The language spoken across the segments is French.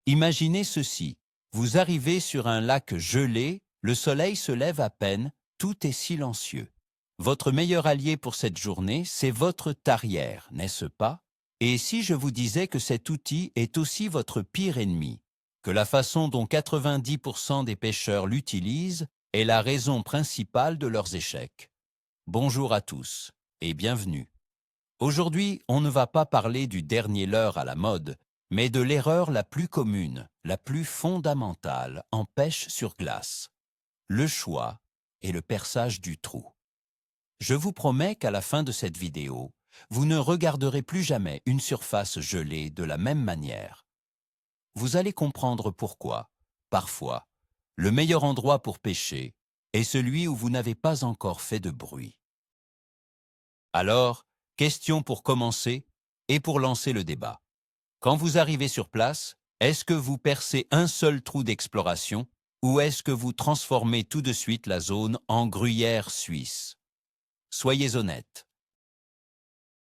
Imaginez ceci. Vous arrivez sur un lac gelé, le soleil se lève à peine, tout est silencieux. Votre meilleur allié pour cette journée, c'est votre tarière, n'est-ce pas? Et si je vous disais que cet outil est aussi votre pire ennemi, que la façon dont 90% des pêcheurs l'utilisent est la raison principale de leurs échecs? Bonjour à tous et bienvenue. Aujourd'hui, on ne va pas parler du dernier leurre à la mode, mais de l'erreur la plus commune, la plus fondamentale en pêche sur glace. Le choix et le perçage du trou. Je vous promets qu'à la fin de cette vidéo, vous ne regarderez plus jamais une surface gelée de la même manière. Vous allez comprendre pourquoi, parfois, le meilleur endroit pour pêcher est celui où vous n'avez pas encore fait de bruit. Alors, question pour commencer et pour lancer le débat. Quand vous arrivez sur place, est-ce que vous percez un seul trou d'exploration ou est-ce que vous transformez tout de suite la zone en gruyère suisse? Soyez honnête.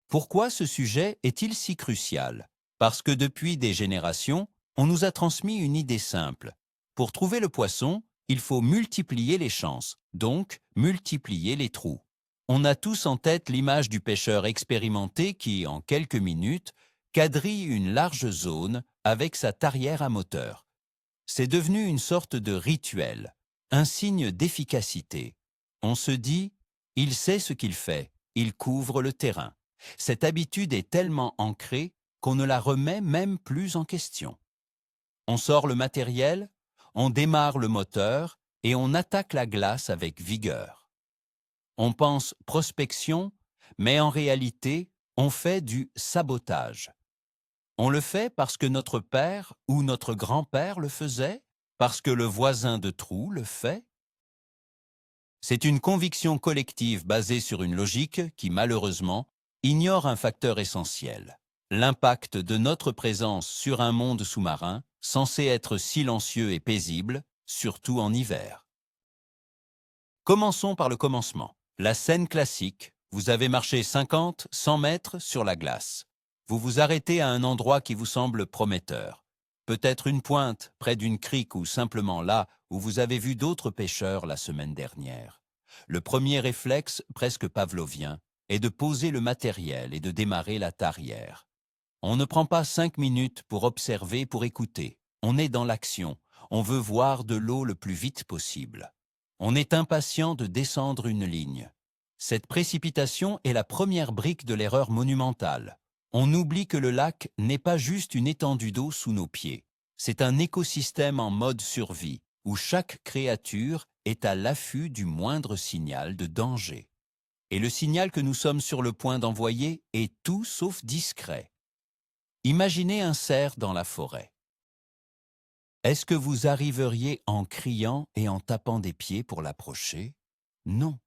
Pourquoi ce sujet est-il si crucial? Parce que depuis des générations, on nous a transmis une idée simple. Pour trouver le poisson, il faut multiplier les chances, donc multiplier les trous. On a tous en tête l'image du pêcheur expérimenté qui, en quelques minutes, quadrille une large zone avec sa tarière à moteur. C'est devenu une sorte de rituel, un signe d'efficacité. On se dit, il sait ce qu'il fait, il couvre le terrain. Cette habitude est tellement ancrée qu'on ne la remet même plus en question. On sort le matériel, on démarre le moteur et on attaque la glace avec vigueur. On pense prospection, mais en réalité, on fait du sabotage. On le fait parce que notre père ou notre grand-père le faisait, parce que le voisin de trou le fait. C'est une conviction collective basée sur une logique qui, malheureusement, ignore un facteur essentiel, l'impact de notre présence sur un monde sous-marin censé être silencieux et paisible, surtout en hiver. Commençons par le commencement. La scène classique, vous avez marché 50, 100 mètres sur la glace. Vous vous arrêtez à un endroit qui vous semble prometteur. Peut-être une pointe près d'une crique ou simplement là où vous avez vu d'autres pêcheurs la semaine dernière. Le premier réflexe, presque pavlovien, est de poser le matériel et de démarrer la tarière. On ne prend pas 5 minutes pour observer, pour écouter. On est dans l'action. On veut voir de l'eau le plus vite possible. On est impatient de descendre une ligne. Cette précipitation est la première brique de l'erreur monumentale. On oublie que le lac n'est pas juste une étendue d'eau sous nos pieds. C'est un écosystème en mode survie, où chaque créature est à l'affût du moindre signal de danger. Et le signal que nous sommes sur le point d'envoyer est tout sauf discret. Imaginez un cerf dans la forêt. Est-ce que vous arriveriez en criant et en tapant des pieds pour l'approcher? Non.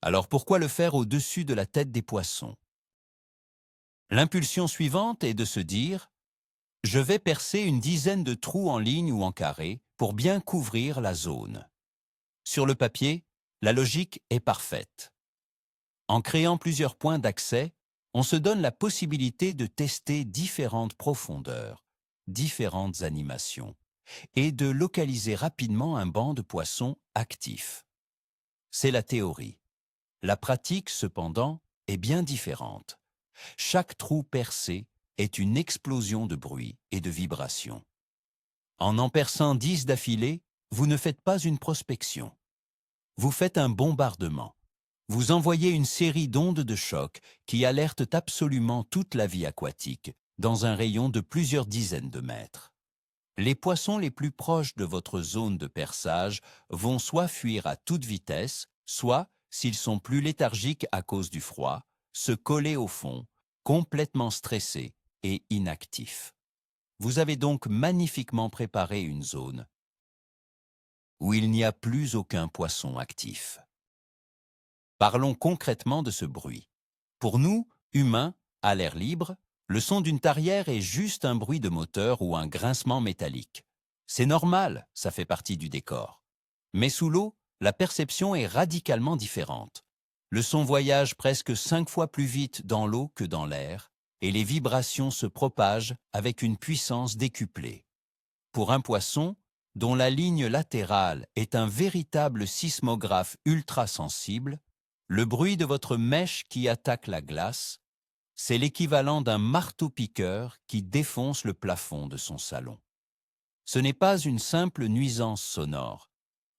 Alors pourquoi le faire au-dessus de la tête des poissons? L'impulsion suivante est de se dire « Je vais percer une dizaine de trous en ligne ou en carré pour bien couvrir la zone ». Sur le papier, la logique est parfaite. En créant plusieurs points d'accès, on se donne la possibilité de tester différentes profondeurs, différentes animations, et de localiser rapidement un banc de poissons actif. C'est la théorie. La pratique, cependant, est bien différente. Chaque trou percé est une explosion de bruit et de vibrations. En perçant 10 d'affilée, vous ne faites pas une prospection. Vous faites un bombardement. Vous envoyez une série d'ondes de choc qui alertent absolument toute la vie aquatique dans un rayon de plusieurs dizaines de mètres. Les poissons les plus proches de votre zone de perçage vont soit fuir à toute vitesse, soit, s'ils sont plus léthargiques à cause du froid, se coller au fond, complètement stressés et inactifs. Vous avez donc magnifiquement préparé une zone où il n'y a plus aucun poisson actif. Parlons concrètement de ce bruit. Pour nous, humains, à l'air libre, le son d'une tarière est juste un bruit de moteur ou un grincement métallique. C'est normal, ça fait partie du décor. Mais sous l'eau, la perception est radicalement différente. Le son voyage presque 5 fois plus vite dans l'eau que dans l'air, et les vibrations se propagent avec une puissance décuplée. pour un poisson dont la ligne latérale est un véritable sismographe ultra-sensible, le bruit de votre mèche qui attaque la glace, c'est l'équivalent d'un marteau-piqueur qui défonce le plafond de son salon. Ce n'est pas une simple nuisance sonore,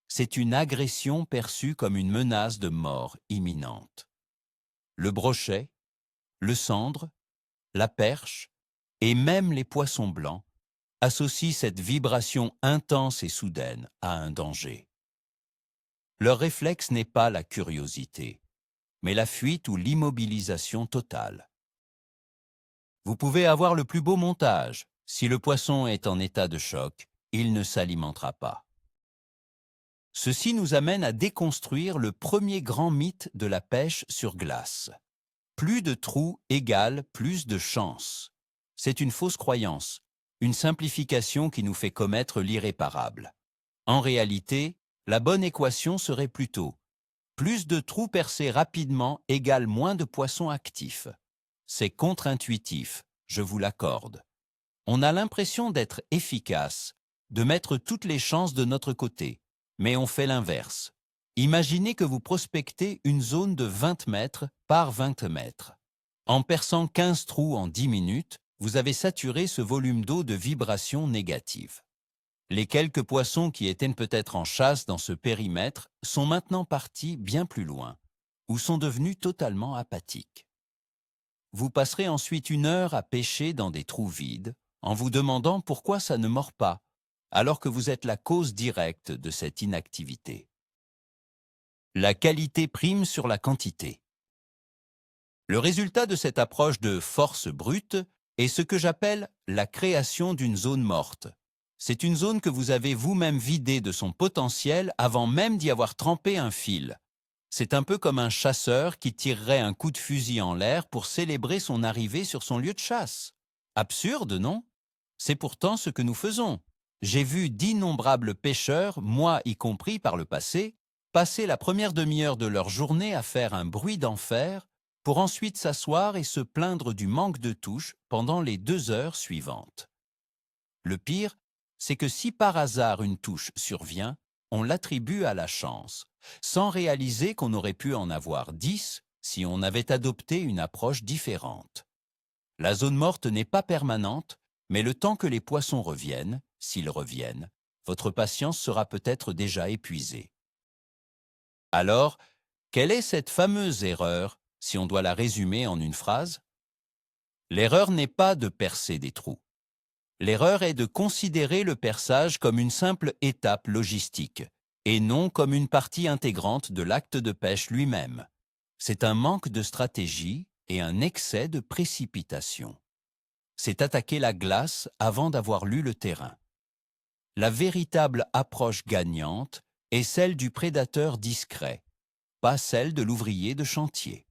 c'est une agression perçue comme une menace de mort imminente. Le brochet, le cendre, la perche et même les poissons blancs associent cette vibration intense et soudaine à un danger. Leur réflexe n'est pas la curiosité, mais la fuite ou l'immobilisation totale. Vous pouvez avoir le plus beau montage. Si le poisson est en état de choc, il ne s'alimentera pas. Ceci nous amène à déconstruire le premier grand mythe de la pêche sur glace. Plus de trous égale plus de chance. C'est une fausse croyance, une simplification qui nous fait commettre l'irréparable. En réalité, la bonne équation serait plutôt plus de trous percés rapidement égale moins de poissons actifs. C'est contre-intuitif, je vous l'accorde. On a l'impression d'être efficace, de mettre toutes les chances de notre côté, mais on fait l'inverse. Imaginez que vous prospectez une zone de 20 mètres par 20 mètres. En perçant 15 trous en 10 minutes, vous avez saturé ce volume d'eau de vibrations négatives. Les quelques poissons qui étaient peut-être en chasse dans ce périmètre sont maintenant partis bien plus loin, ou sont devenus totalement apathiques. Vous passerez ensuite 1 heure à pêcher dans des trous vides, en vous demandant pourquoi ça ne mord pas, alors que vous êtes la cause directe de cette inactivité. La qualité prime sur la quantité. Le résultat de cette approche de force brute est ce que j'appelle la création d'une zone morte. C'est une zone que vous avez vous-même vidée de son potentiel avant même d'y avoir trempé un fil. C'est un peu comme un chasseur qui tirerait un coup de fusil en l'air pour célébrer son arrivée sur son lieu de chasse. Absurde, non? C'est pourtant ce que nous faisons. J'ai vu d'innombrables pêcheurs, moi y compris par le passé, passer la première demi-heure de leur journée à faire un bruit d'enfer pour ensuite s'asseoir et se plaindre du manque de touches pendant les 2 heures suivantes. Le pire, c'est que si par hasard une touche survient, on l'attribue à la chance, sans réaliser qu'on aurait pu en avoir 10 si on avait adopté une approche différente. La zone morte n'est pas permanente, mais le temps que les poissons reviennent, s'ils reviennent, votre patience sera peut-être déjà épuisée. Alors, quelle est cette fameuse erreur, si on doit la résumer en une phrase? L'erreur n'est pas de percer des trous. L'erreur est de considérer le perçage comme une simple étape logistique, et non comme une partie intégrante de l'acte de pêche lui-même. C'est un manque de stratégie et un excès de précipitation. C'est attaquer la glace avant d'avoir lu le terrain. La véritable approche gagnante est celle du prédateur discret, pas celle de l'ouvrier de chantier.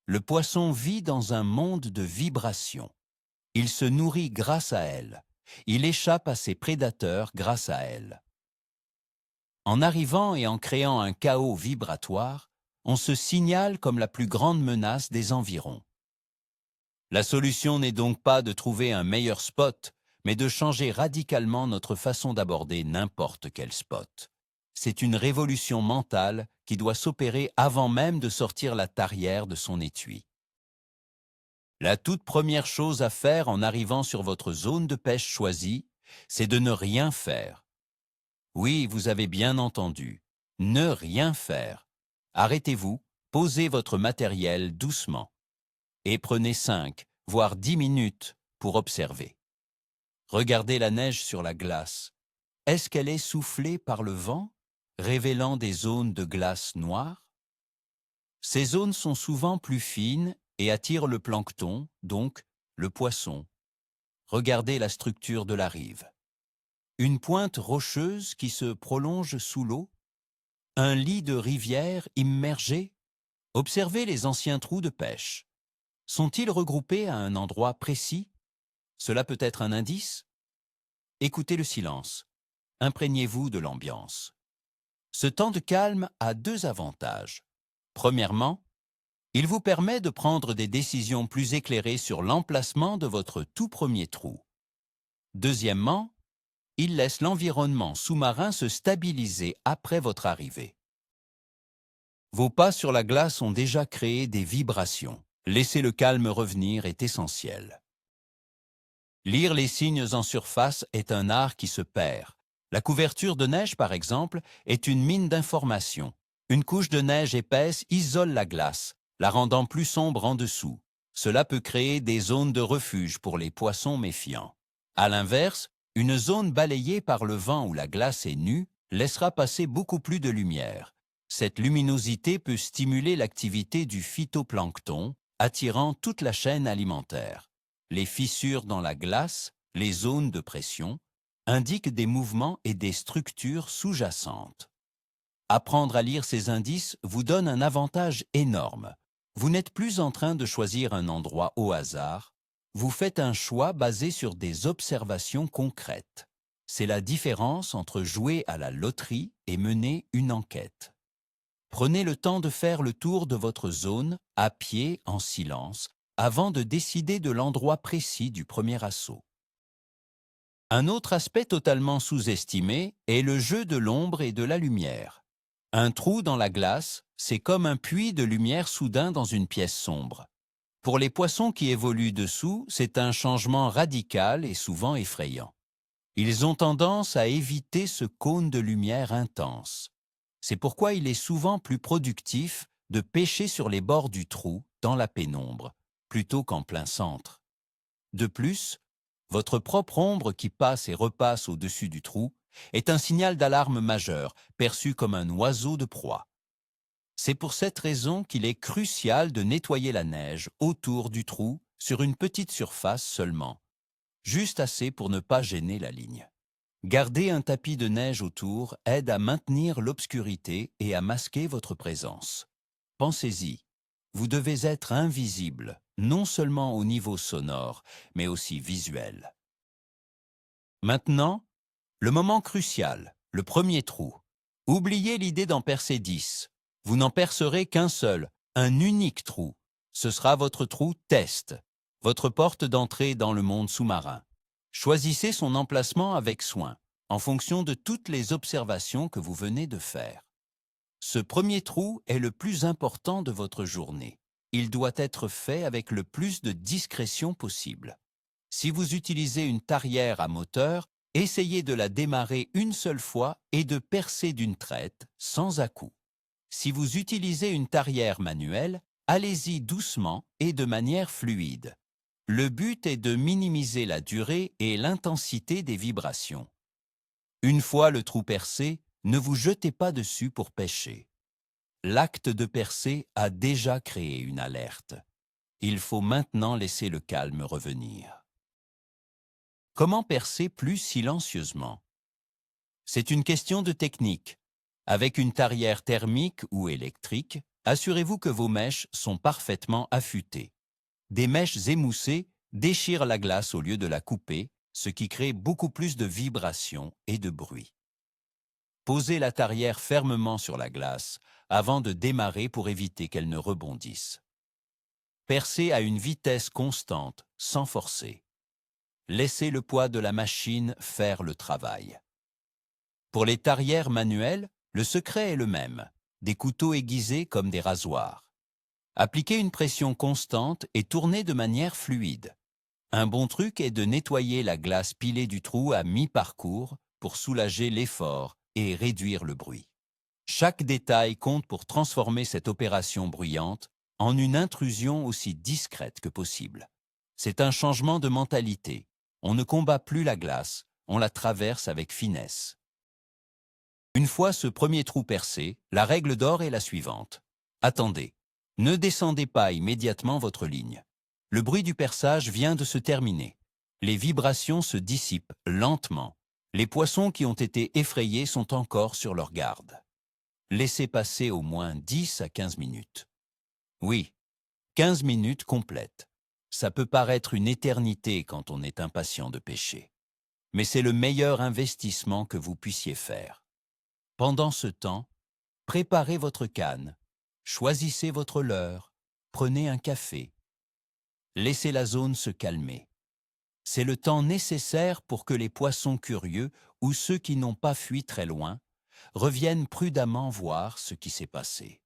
Le poisson vit dans un monde de vibrations. Il se nourrit grâce à elle. Il échappe à ses prédateurs grâce à elle. En arrivant et en créant un chaos vibratoire, on se signale comme la plus grande menace des environs. La solution n'est donc pas de trouver un meilleur spot, mais de changer radicalement notre façon d'aborder n'importe quel spot. C'est une révolution mentale qui doit s'opérer avant même de sortir la tarière de son étui. La toute première chose à faire en arrivant sur votre zone de pêche choisie, c'est de ne rien faire. Oui, vous avez bien entendu, ne rien faire. Arrêtez-vous, posez votre matériel doucement et prenez 5, voire 10 minutes pour observer. Regardez la neige sur la glace. Est-ce qu'elle est soufflée par le vent, révélant des zones de glace noire? Ces zones sont souvent plus fines et attirent le plancton, donc le poisson. Regardez la structure de la rive. Une pointe rocheuse qui se prolonge sous l'eau? Un lit de rivière immergé? Observez les anciens trous de pêche. Sont-ils regroupés à un endroit précis? Cela peut être un indice? Écoutez le silence. Imprégnez-vous de l'ambiance. Ce temps de calme a 2 avantages. Premièrement, il vous permet de prendre des décisions plus éclairées sur l'emplacement de votre tout premier trou. Deuxièmement, il laisse l'environnement sous-marin se stabiliser après votre arrivée. Vos pas sur la glace ont déjà créé des vibrations. Laisser le calme revenir est essentiel. Lire les signes en surface est un art qui se perd. La couverture de neige, par exemple, est une mine d'informations. Une couche de neige épaisse isole la glace, la rendant plus sombre en dessous. Cela peut créer des zones de refuge pour les poissons méfiants. À l'inverse, une zone balayée par le vent où la glace est nue laissera passer beaucoup plus de lumière. Cette luminosité peut stimuler l'activité du phytoplancton, attirant toute la chaîne alimentaire. Les fissures dans la glace, les zones de pression, indiquent des mouvements et des structures sous-jacentes. Apprendre à lire ces indices vous donne un avantage énorme. Vous n'êtes plus en train de choisir un endroit au hasard, vous faites un choix basé sur des observations concrètes. C'est la différence entre jouer à la loterie et mener une enquête. Prenez le temps de faire le tour de votre zone, à pied, en silence, avant de décider de l'endroit précis du premier assaut. Un autre aspect totalement sous-estimé est le jeu de l'ombre et de la lumière. Un trou dans la glace, c'est comme un puits de lumière soudain dans une pièce sombre. Pour les poissons qui évoluent dessous, c'est un changement radical et souvent effrayant. Ils ont tendance à éviter ce cône de lumière intense. C'est pourquoi il est souvent plus productif de pêcher sur les bords du trou, dans la pénombre, plutôt qu'en plein centre. De plus, votre propre ombre qui passe et repasse au-dessus du trou est un signal d'alarme majeur, perçu comme un oiseau de proie. C'est pour cette raison qu'il est crucial de nettoyer la neige autour du trou sur une petite surface seulement, juste assez pour ne pas gêner la ligne. Garder un tapis de neige autour aide à maintenir l'obscurité et à masquer votre présence. Pensez-y, vous devez être invisible, non seulement au niveau sonore, mais aussi visuel. Maintenant, le moment crucial, le premier trou. Oubliez l'idée d'en percer 10. Vous n'en percerez qu'un seul, un unique trou. Ce sera votre trou test, votre porte d'entrée dans le monde sous-marin. Choisissez son emplacement avec soin, en fonction de toutes les observations que vous venez de faire. Ce premier trou est le plus important de votre journée. Il doit être fait avec le plus de discrétion possible. Si vous utilisez une tarière à moteur, essayez de la démarrer une seule fois et de percer d'une traite, sans à-coups. Si vous utilisez une tarière manuelle, allez-y doucement et de manière fluide. Le but est de minimiser la durée et l'intensité des vibrations. Une fois le trou percé, ne vous jetez pas dessus pour pêcher. L'acte de percer a déjà créé une alerte. Il faut maintenant laisser le calme revenir. Comment percer plus silencieusement? C'est une question de technique. Avec une tarière thermique ou électrique, assurez-vous que vos mèches sont parfaitement affûtées. Des mèches émoussées déchirent la glace au lieu de la couper, ce qui crée beaucoup plus de vibrations et de bruit. Posez la tarière fermement sur la glace avant de démarrer pour éviter qu'elle ne rebondisse. Percez à une vitesse constante, sans forcer. Laissez le poids de la machine faire le travail. Pour les tarières manuelles, le secret est le même, des couteaux aiguisés comme des rasoirs. Appliquez une pression constante et tournez de manière fluide. Un bon truc est de nettoyer la glace pilée du trou à mi-parcours pour soulager l'effort et réduire le bruit. Chaque détail compte pour transformer cette opération bruyante en une intrusion aussi discrète que possible. C'est un changement de mentalité. On ne combat plus la glace, on la traverse avec finesse. Une fois ce premier trou percé, la règle d'or est la suivante. Attendez, ne descendez pas immédiatement votre ligne. Le bruit du perçage vient de se terminer. Les vibrations se dissipent lentement. Les poissons qui ont été effrayés sont encore sur leur garde. Laissez passer au moins 10 à 15 minutes. Oui, 15 minutes complètes. Ça peut paraître une éternité quand on est impatient de pêcher. Mais c'est le meilleur investissement que vous puissiez faire. Pendant ce temps, préparez votre canne, choisissez votre leurre, prenez un café. Laissez la zone se calmer. C'est le temps nécessaire pour que les poissons curieux ou ceux qui n'ont pas fui très loin reviennent prudemment voir ce qui s'est passé.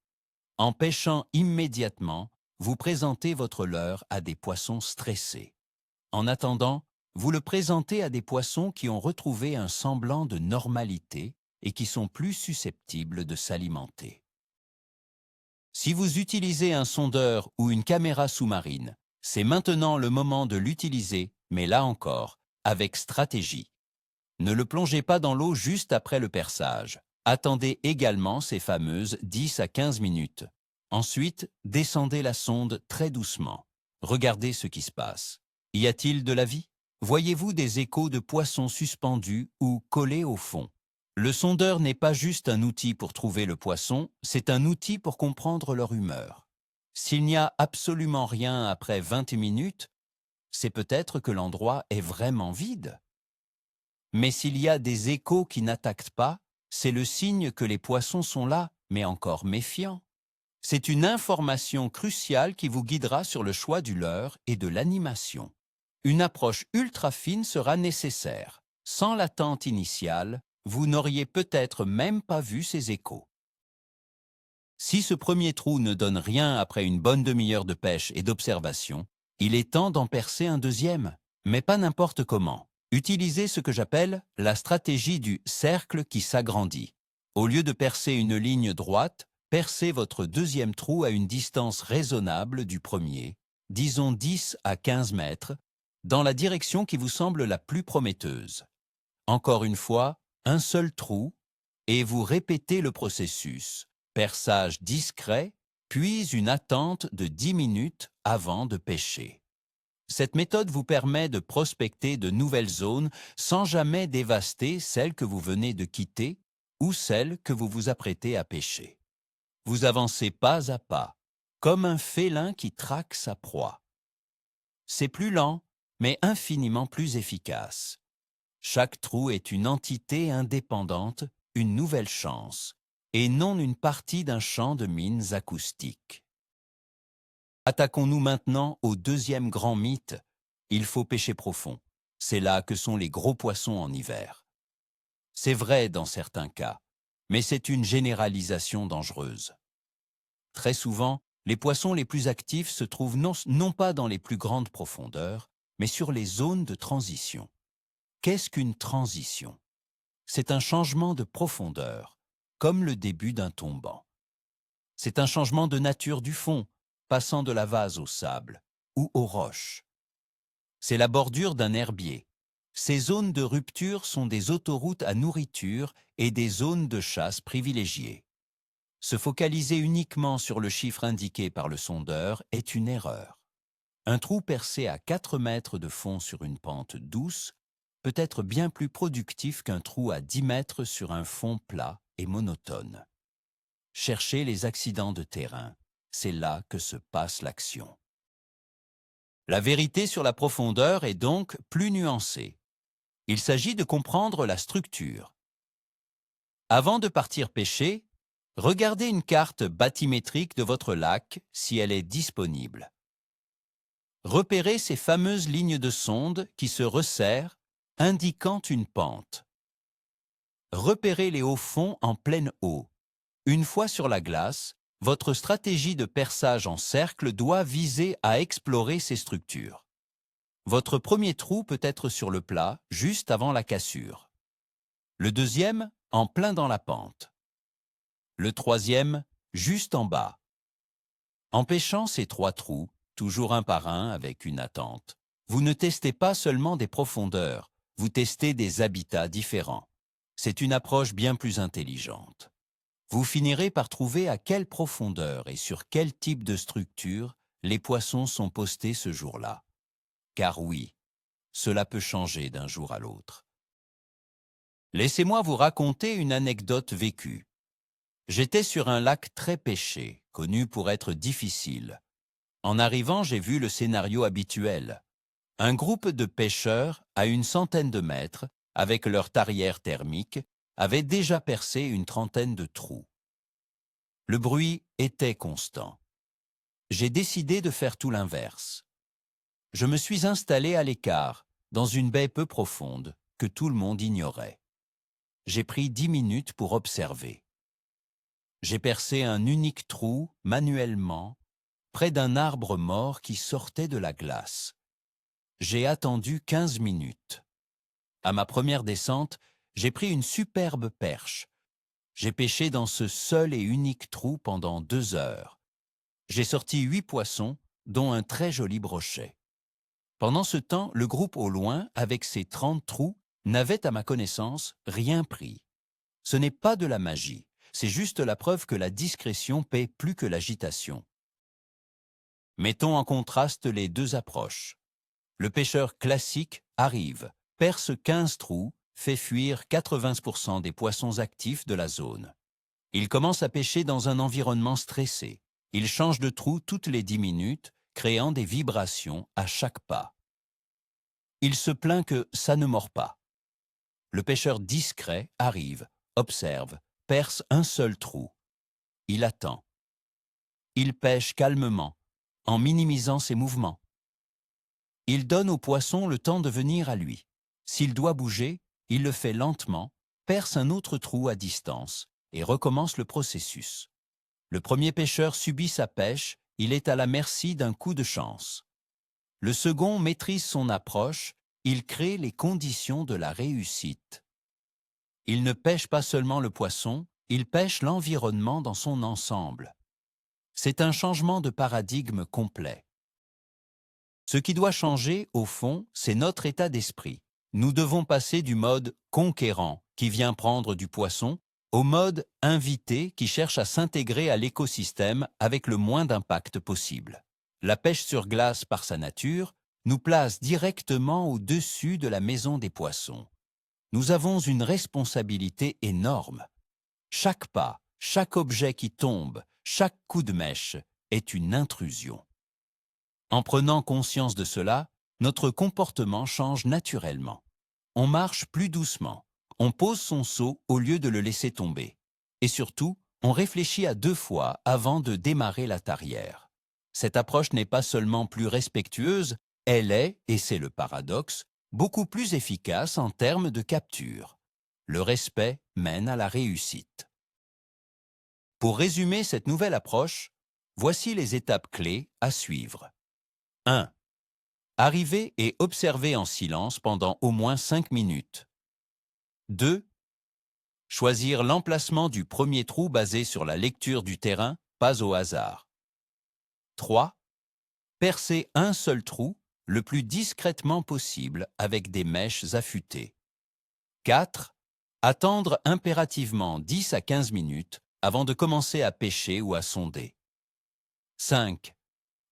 En pêchant immédiatement, vous présentez votre leurre à des poissons stressés. En attendant, vous le présentez à des poissons qui ont retrouvé un semblant de normalité et qui sont plus susceptibles de s'alimenter. Si vous utilisez un sondeur ou une caméra sous-marine, c'est maintenant le moment de l'utiliser, mais là encore, avec stratégie. Ne le plongez pas dans l'eau juste après le perçage. Attendez également ces fameuses 10 à 15 minutes. Ensuite, descendez la sonde très doucement. Regardez ce qui se passe. Y a-t-il de la vie? Voyez-vous des échos de poissons suspendus ou collés au fond? Le sondeur n'est pas juste un outil pour trouver le poisson, c'est un outil pour comprendre leur humeur. S'il n'y a absolument rien après 20 minutes, c'est peut-être que l'endroit est vraiment vide. Mais s'il y a des échos qui n'attaquent pas, c'est le signe que les poissons sont là, mais encore méfiants. C'est une information cruciale qui vous guidera sur le choix du leurre et de l'animation. Une approche ultra fine sera nécessaire. Sans l'attente initiale, vous n'auriez peut-être même pas vu ces échos. Si ce premier trou ne donne rien après une bonne demi-heure de pêche et d'observation, il est temps d'en percer un deuxième, mais pas n'importe comment. Utilisez ce que j'appelle la stratégie du cercle qui s'agrandit. Au lieu de percer une ligne droite, percez votre deuxième trou à une distance raisonnable du premier, disons 10 à 15 mètres, dans la direction qui vous semble la plus prometteuse. Encore une fois, un seul trou, et vous répétez le processus. Perçage discret, puis une attente de 10 minutes avant de pêcher. Cette méthode vous permet de prospecter de nouvelles zones sans jamais dévaster celles que vous venez de quitter ou celles que vous vous apprêtez à pêcher. Vous avancez pas à pas, comme un félin qui traque sa proie. C'est plus lent, mais infiniment plus efficace. Chaque trou est une entité indépendante, une nouvelle chance, et non une partie d'un champ de mines acoustiques. Attaquons-nous maintenant au deuxième grand mythe. Il faut pêcher profond. C'est là que sont les gros poissons en hiver. C'est vrai dans certains cas, mais c'est une généralisation dangereuse. Très souvent, les poissons les plus actifs se trouvent non pas dans les plus grandes profondeurs, mais sur les zones de transition. Qu'est-ce qu'une transition? C'est un changement de profondeur, comme le début d'un tombant. C'est un changement de nature du fond, passant de la vase au sable ou aux roches. C'est la bordure d'un herbier. Ces zones de rupture sont des autoroutes à nourriture et des zones de chasse privilégiées. Se focaliser uniquement sur le chiffre indiqué par le sondeur est une erreur. Un trou percé à 4 mètres de fond sur une pente douce peut être bien plus productif qu'un trou à 10 mètres sur un fond plat et monotone. Cherchez les accidents de terrain. C'est là que se passe l'action. La vérité sur la profondeur est donc plus nuancée. Il s'agit de comprendre la structure. Avant de partir pêcher, regardez une carte bathymétrique de votre lac si elle est disponible. Repérez ces fameuses lignes de sonde qui se resserrent, indiquant une pente. Repérez-les au fond en pleine eau. Une fois sur la glace, votre stratégie de perçage en cercle doit viser à explorer ces structures. Votre premier trou peut être sur le plat, juste avant la cassure. Le deuxième, en plein dans la pente. Le troisième, juste en bas. En pêchant ces 3 trous, toujours un par un avec une attente, vous ne testez pas seulement des profondeurs, vous testez des habitats différents. C'est une approche bien plus intelligente. Vous finirez par trouver à quelle profondeur et sur quel type de structure les poissons sont postés ce jour-là. Car oui, cela peut changer d'un jour à l'autre. Laissez-moi vous raconter une anecdote vécue. J'étais sur un lac très pêché, connu pour être difficile. En arrivant, j'ai vu le scénario habituel. Un groupe de pêcheurs, à une centaine de mètres, avec leur tarière thermique, avait déjà percé une trentaine de trous. Le bruit était constant. J'ai décidé de faire tout l'inverse. Je me suis installé à l'écart, dans une baie peu profonde que tout le monde ignorait. J'ai pris 10 minutes pour observer. J'ai percé un unique trou manuellement près d'un arbre mort qui sortait de la glace. J'ai attendu 15 minutes. À ma première descente, j'ai pris une superbe perche. J'ai pêché dans ce seul et unique trou pendant 2 heures. J'ai sorti 8 poissons, dont un très joli brochet. Pendant ce temps, le groupe au loin, avec ses 30 trous, n'avait à ma connaissance rien pris. Ce n'est pas de la magie, c'est juste la preuve que la discrétion paie plus que l'agitation. Mettons en contraste les deux approches. Le pêcheur classique arrive, perce 15 trous, fait fuir 80% des poissons actifs de la zone. Il commence à pêcher dans un environnement stressé. Il change de trou toutes les 10 minutes, créant des vibrations à chaque pas. Il se plaint que ça ne mord pas. Le pêcheur discret arrive, observe, perce un seul trou. Il attend. Il pêche calmement, en minimisant ses mouvements. Il donne au poisson le temps de venir à lui. S'il doit bouger, il le fait lentement, perce un autre trou à distance et recommence le processus. Le premier pêcheur subit sa pêche, il est à la merci d'un coup de chance. Le second maîtrise son approche, il crée les conditions de la réussite. Il ne pêche pas seulement le poisson, il pêche l'environnement dans son ensemble. C'est un changement de paradigme complet. Ce qui doit changer, au fond, c'est notre état d'esprit. Nous devons passer du mode conquérant, qui vient prendre du poisson, au mode invité, qui cherche à s'intégrer à l'écosystème avec le moins d'impact possible. La pêche sur glace, par sa nature, nous place directement au-dessus de la maison des poissons. Nous avons une responsabilité énorme. Chaque pas, chaque objet qui tombe, chaque coup de mèche est une intrusion. En prenant conscience de cela, notre comportement change naturellement. On marche plus doucement, on pose son seau au lieu de le laisser tomber. Et surtout, on réfléchit à 2 fois avant de démarrer la tarière. Cette approche n'est pas seulement plus respectueuse, elle est, et c'est le paradoxe, beaucoup plus efficace en termes de capture. Le respect mène à la réussite. Pour résumer cette nouvelle approche, voici les étapes clés à suivre. 1. Arriver et observer en silence pendant au moins 5 minutes. 2. Choisir l'emplacement du premier trou basé sur la lecture du terrain, pas au hasard. 3. Percer un seul trou le plus discrètement possible avec des mèches affûtées. 4. Attendre impérativement 10 à 15 minutes avant de commencer à pêcher ou à sonder. 5.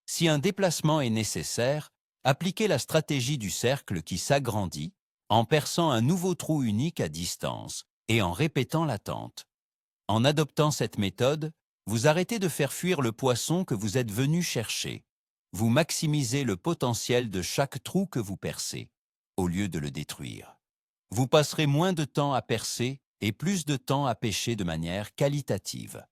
Si un déplacement est nécessaire, appliquez la stratégie du cercle qui s'agrandit en perçant un nouveau trou unique à distance et en répétant l'attente. En adoptant cette méthode, vous arrêtez de faire fuir le poisson que vous êtes venu chercher. Vous maximisez le potentiel de chaque trou que vous percez, au lieu de le détruire. Vous passerez moins de temps à percer et plus de temps à pêcher de manière qualitative.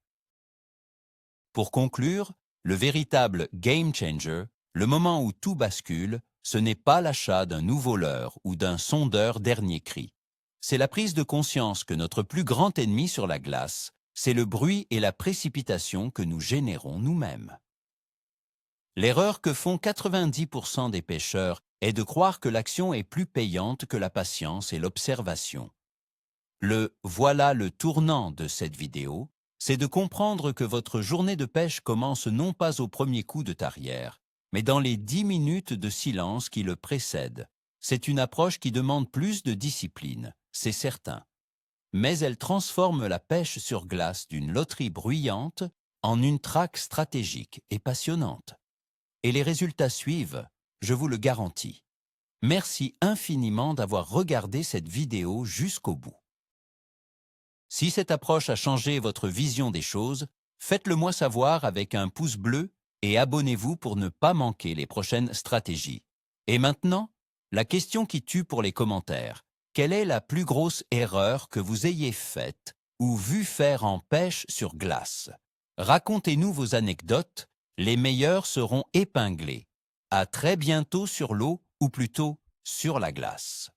Pour conclure, le véritable game changer, le moment où tout bascule, ce n'est pas l'achat d'un nouveau leurre ou d'un sondeur dernier cri. C'est la prise de conscience que notre plus grand ennemi sur la glace, c'est le bruit et la précipitation que nous générons nous-mêmes. L'erreur que font 90% des pêcheurs est de croire que l'action est plus payante que la patience et l'observation. Voilà le tournant de cette vidéo, c'est de comprendre que votre journée de pêche commence non pas au premier coup de tarière, mais dans les 10 minutes de silence qui le précèdent. C'est une approche qui demande plus de discipline, c'est certain. Mais elle transforme la pêche sur glace d'une loterie bruyante en une traque stratégique et passionnante. Et les résultats suivent, je vous le garantis. Merci infiniment d'avoir regardé cette vidéo jusqu'au bout. Si cette approche a changé votre vision des choses, faites-le moi savoir avec un pouce bleu et abonnez-vous pour ne pas manquer les prochaines stratégies. Et maintenant, la question qui tue pour les commentaires. Quelle est la plus grosse erreur que vous ayez faite ou vu faire en pêche sur glace? Racontez-nous vos anecdotes, les meilleures seront épinglées. À très bientôt sur l'eau, ou plutôt sur la glace.